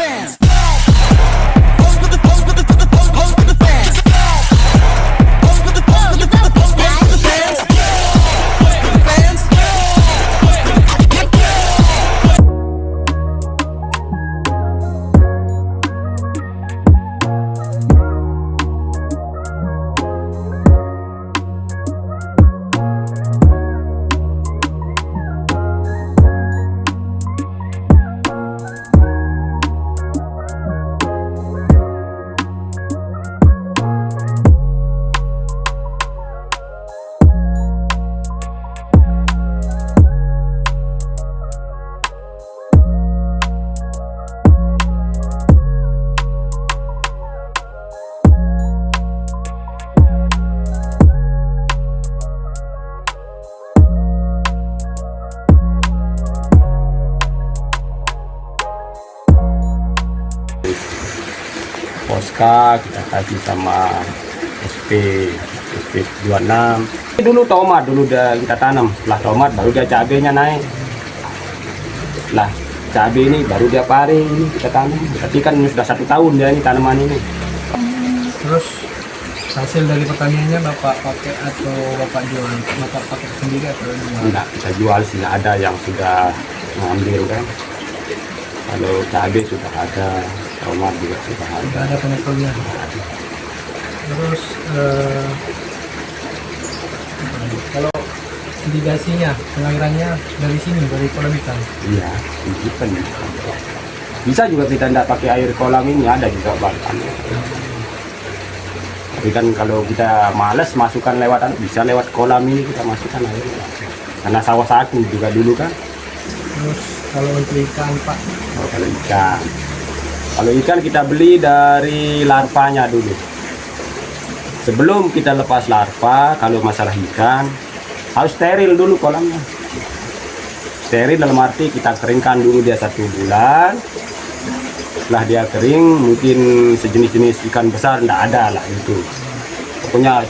fans. Poska kita kasih sama SP 26. Dulu tomat dulu udah kita tanam, setelah tomat baru dia cabenya naik. Setelah cabai ini baru dia pare ini kita tanam. Tapi kan sudah 1 tahun dia ini tanaman ini. Terus hasil dari pertaniannya Bapak pakai atau Bapak jual? Bapak pakai sendiri atau jual? Enggak, kita jual sih, ada yang sudah ngambil kan. Kalau cabai sudah ada, tomat juga sudah ada. Ada pengepulnya. Terus kalau irigasinya, pengairannya dari sini, dari kolam ikan. Iya, kan bisa juga kita tidak pakai air kolam ini, ada juga bahkan. Tapi kan kalau kita males masukkan lewat, bisa lewat kolam ini kita masukkan air. Karena sawah satu juga dulu kan. Terus kalau untuk ikan Pak? Oh, kalau ikan kita beli dari larvanya dulu. Sebelum kita lepas larva, kalau masalah ikan harus steril dulu kolamnya. Steril dalam arti kita keringkan dulu dia 1 bulan. Setelah dia kering, mungkin sejenis-jenis ikan besar tidak ada lah itu. Pokoknya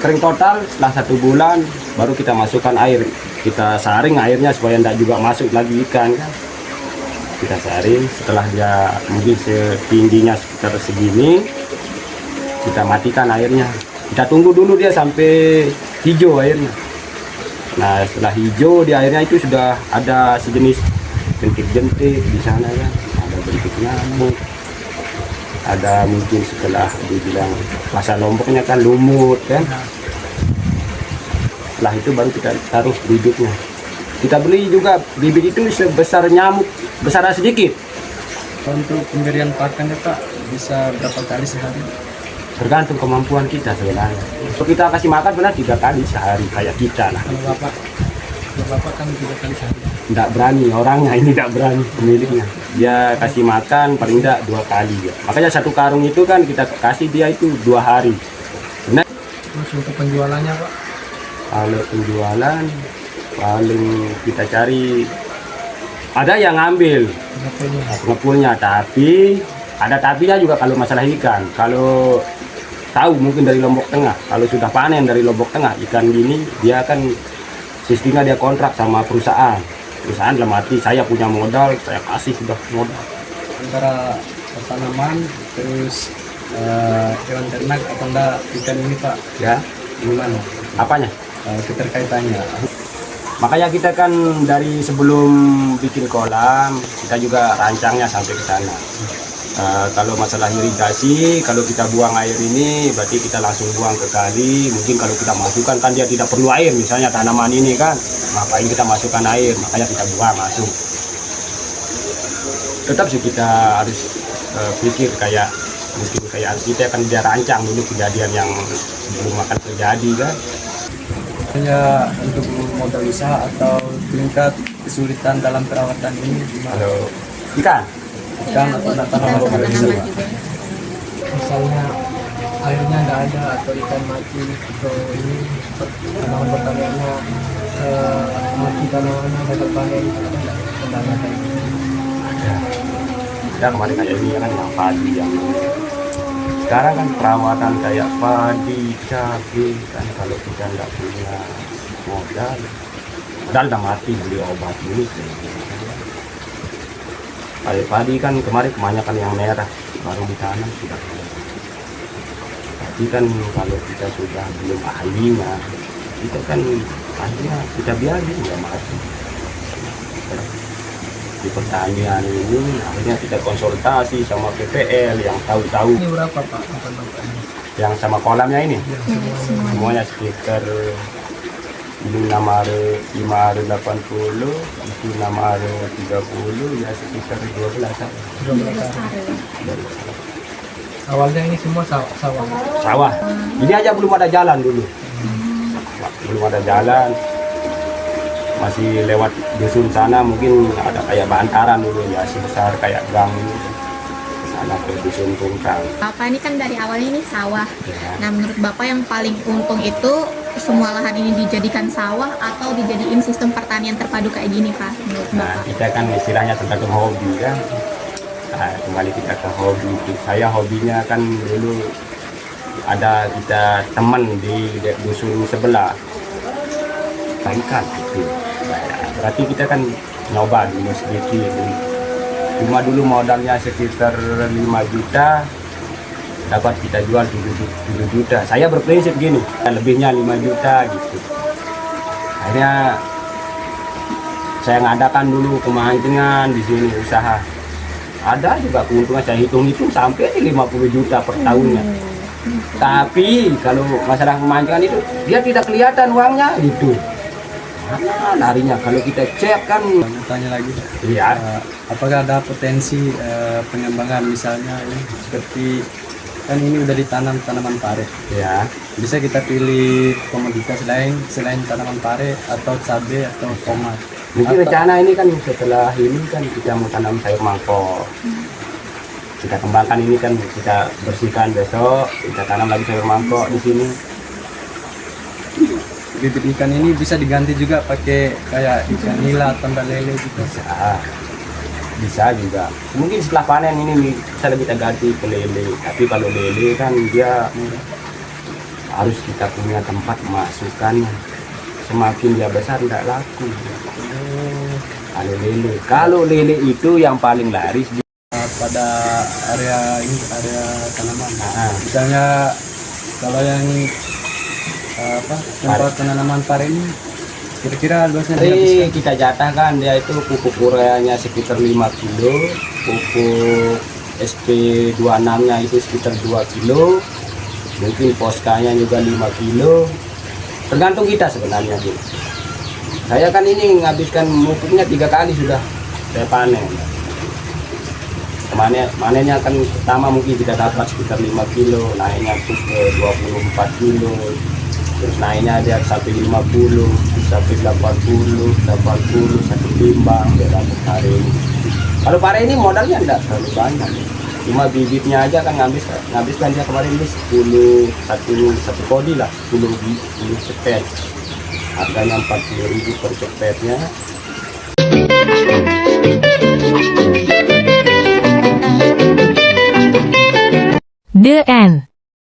kering total. Setelah 1 bulan baru kita masukkan air. Kita saring airnya supaya tidak juga masuk lagi ikan kan. Kita saring, setelah dia mungkin setingginya sekitar segini, kita matikan airnya. Kita tunggu dulu dia sampai hijau airnya. Nah setelah hijau di airnya itu sudah ada sejenis jentik-jentik di sana kan, ada bentuk nyamuk, ada mungkin setelah dibilang bahasa Lomboknya kan lumut kan. Setelah itu baru kita taruh bibitnya. Kita beli juga bibit itu sebesar nyamuk, besar sedikit. Untuk pemberian pakannya Pak, bisa berapa kali sehari? Tergantung kemampuan kita sebenarnya. Kalau kita kasih makan benar 3 kali sehari kayak kita lah. Kalau Bapak kan 3 kali sehari. Tidak berani orangnya, ini tidak berani pemiliknya. Dia kasih makan paling tidak 2 kali ya. Makanya 1 karung itu kan kita kasih dia itu 2 hari. Benar. Terus untuk penjualannya Pak? Kalau penjualan paling kita cari, ada yang ngambil ngepulnya, tapi ada tapinya juga kalau masalah ikan. Kalau tahu mungkin dari Lombok Tengah, kalau sudah panen dari Lombok Tengah ikan gini, dia kan sistemnya dia kontrak sama perusahaan dalam arti saya punya modal, saya kasih sudah modal. Antara tanaman terus hewan ternak atau enggak ikan ini Pak, Ya, gimana apanya? keterkaitannya? Makanya kita kan dari sebelum bikin kolam, kita juga rancangnya sampai ke sana. Kalau masalah irigasi, kalau kita buang air ini, berarti kita langsung buang ke kali. Mungkin kalau kita masukkan kan dia tidak perlu air, misalnya tanaman ini kan, ngapain kita masukkan air, makanya kita buang langsung. Tetap sih kita harus pikir kayak, mungkin kayak kita kan dia rancang dulu kejadian yang sebelum akan terjadi kan. Hanya untuk modal usaha atau tingkat kesulitan dalam perawatan ini gimana? Kalau ikan, Atau tanaman Ikan modal sama usaha? tanaman juga. Misalnya airnya nggak ada atau ikan mati atau ini tanaman pertaniannya mati, tanamannya gagal panen, kendala kayak gitu. ada kemarin kayak ini kan yang padi yang sekarang kan perawatan kayak padi, cabai kan kalau kita nggak punya modal udah mati beli obat dulu. Padi kan kemarin kebanyakan yang merah, baru ditanam sudah. Tapi kan kalau kita sudah belum ahlinya, kita kan akhirnya kita biarin nggak mati. Di pertanian ini akhirnya kita konsultasi sama PPL yang tahu-tahu. Ini berapa Pak makan bapaknya? Yang sama kolamnya ini Ya, semua. semuanya sekitar ini 580, itu 30, ya sekitar 12 an. 12 Awalnya ini semua sawah. Sawah. Ini aja belum ada jalan dulu. Belum ada jalan. Masih lewat dusun sana mungkin ada kayak bantaran dulu ya sebesar kayak gang ini. Ke sana ke dusun Tungkang. Bapak ini kan dari awalnya ini sawah. Ya. Nah, menurut Bapak yang paling untung itu semua lahan ini dijadikan sawah atau dijadiin sistem pertanian terpadu kayak gini, Pak? Menurut Nah, Bapak? kita kan istilahnya tergantung hobi kan. Nah, kembali kita ke hobi. Saya hobinya kan dulu ada kita teman di dusun sebelah. Ikan gitu. Nah, berarti kita kan nyoba dulu sedikit. Cuma dulu modalnya sekitar 5 juta, dapat kita jual 7 juta. Saya berprinsip gini, lebihnya 5 juta gitu. Akhirnya saya ngadakan dulu kemancingan di sini usaha. Ada juga keuntungan, saya hitung-hitung sampai 50 juta per tahunnya. Tapi kalau masalah pemancingan itu dia tidak kelihatan uangnya gitu. Mana larinya kalau kita cek kan. Tanya lagi. Iya. Apakah ada potensi pengembangan misalnya ini seperti kan ini udah ditanam tanaman pare. Ya. Bisa kita pilih komoditas lain selain tanaman pare atau cabai atau tomat. Mungkin Atau- rencana ini kan setelah ini kan kita mau tanam sayur mangkok. Kita kembangkan ini kan kita bersihkan besok, kita tanam lagi sayur mangkok di sini. Bibit ikan ini bisa diganti juga pakai kayak ikan nila atau mbak lele gitu. Bisa juga. Mungkin setelah panen ini bisa kita ganti ke lele. Tapi kalau lele kan dia harus kita punya tempat masukkannya. Semakin dia besar tidak laku. Kalau lele itu yang paling laris. Pada area ini area tanaman. Nah, Misalnya kalau yang tempat penanaman pare ini kira-kira luasnya jadi kita jatahkan dia itu pupuk ureanya sekitar 5 kilo, pupuk SP26 nya itu sekitar 2 kilo, mungkin poskanya juga 5 kilo, tergantung kita sebenarnya gitu. Saya kan ini menghabiskan pupuknya 3 kali sudah saya panen. Manennya kan pertama mungkin kita dapat sekitar 5 kilo, naiknya tuh ke 24 kilo, terus naiknya dia sampai 50, sampai 80, satu timbang dia dapat pare ini. Kalau pare ini modalnya enggak terlalu banyak, cuma bibitnya aja kan ngabiskan dia kemarin ini satu kodi lah, 10 cepet, harganya 40.000 per cepetnya. The End.